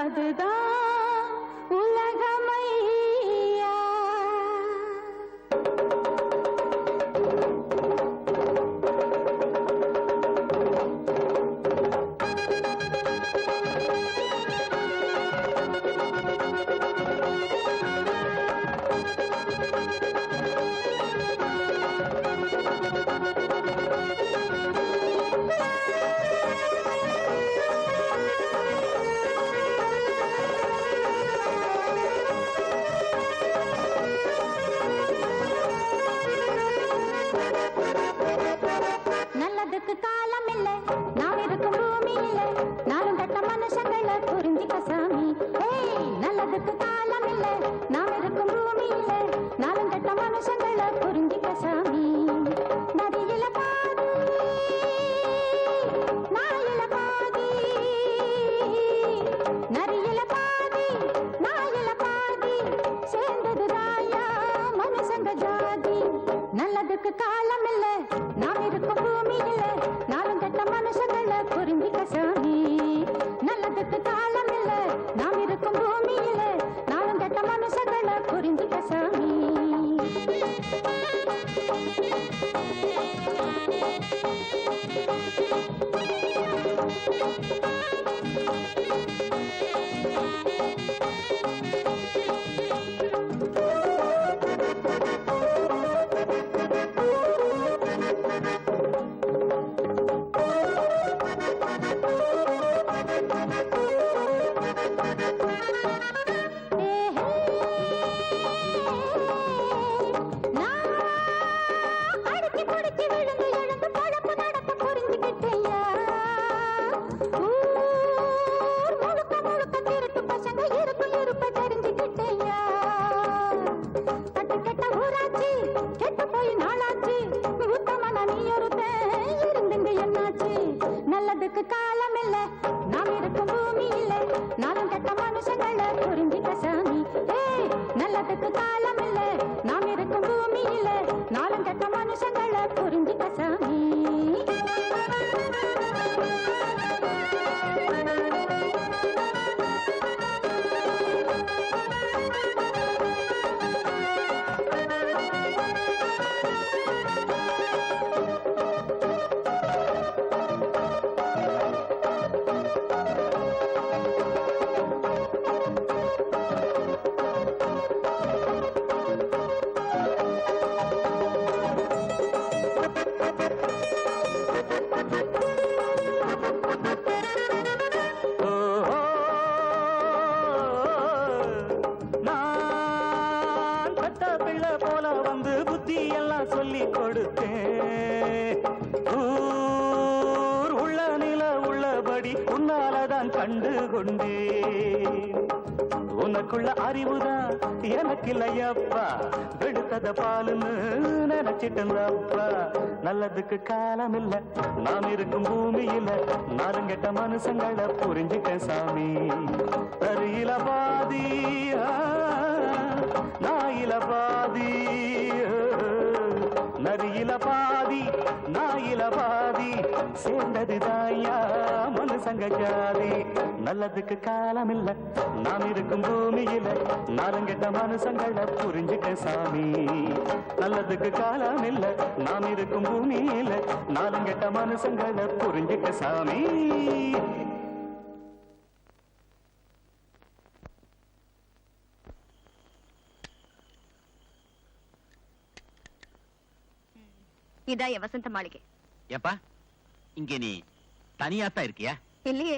அதுதான் உலகமையா. நல்லதுக்கு காலம் இல்ல, நாம் இருக்கும் பூமி இல்ல, நாளும் கட்ட மனுஷங்களை புரிஞ்சிக்க சாமி. நல்லதுக்கு காலம் இல்ல, நாம் இருக்கும் பூமி இல்ல, நாளும் கட்ட மனுஷங்களை புரிஞ்சிக்க சாமி. நதியில பாதி நாயில பாதி, நரியில பாதி நாயில பாதி, சேர்ந்தது ராயா மனுஷங்க ஜாதி. நல்லதுக்கு காலம் இல்ல, நாம் இருக்கும் பூமி இல்ல, நாளும் கட்ட மனுஷங்களை புரிஞ்சிக்க சாமி. நல்லதுக்கு காலம் இல்ல, நாம் இருக்கும் பூமி இல்ல, நாளும் கட்ட மனுஷங்களை புரிஞ்சிக்க சாமி. நல்லதுக்கு காலம் இல்ல, நாம் இருக்கும் பூமி இல்ல, நாளும் கட்ட மனுஷங்களை புரிஞ்சிக்க சாமி. நல்லதுக்கு காலம் இல்ல, நாம் இருக்கும் பூமி இல்ல, நாளும் கட்ட மனுஷங்களை புரிஞ்சிக்க சாமி. சொல்லி கொடுத்தேன், ஊர் உள்ள நில உள்ளபடி உன்னாலதான் கண்டு கொண்டேன். உனக்குள்ள அறிவுதான் எனக்கு இல்லையப்பா, வெடுத்தத பாலுன்னு நினைச்சிட்டப்பா. நல்லதுக்கு காலம் இல்ல, நாம் இருக்கும் பூமி இல்ல, நாளும் கெட்ட மனுஷங்களை புரிஞ்சுக்க சாமி. அருகில பாதி நாயில பாதி, நரியில பாதி நாயில பாதி, சேர்ந்தது தாயா மனுஷங்க ஜாதி. நல்லதுக்கு காலம் இல்ல, நாம் இருக்கும் பூமியில, நாளும் கெட்ட மனுஷங்களை புரிஞ்சுக்க சாமி. நல்லதுக்கு காலம் இல்ல, நாம் இருக்கும் பூமியில, நாளும் கெட்ட மனுஷங்களை புரிஞ்சுக்க சாமி. இதான் என் வசந்த மாளிகை. ஏப்பா, இங்க நீ தனியாத்தான் இருக்கியா? இல்லையே.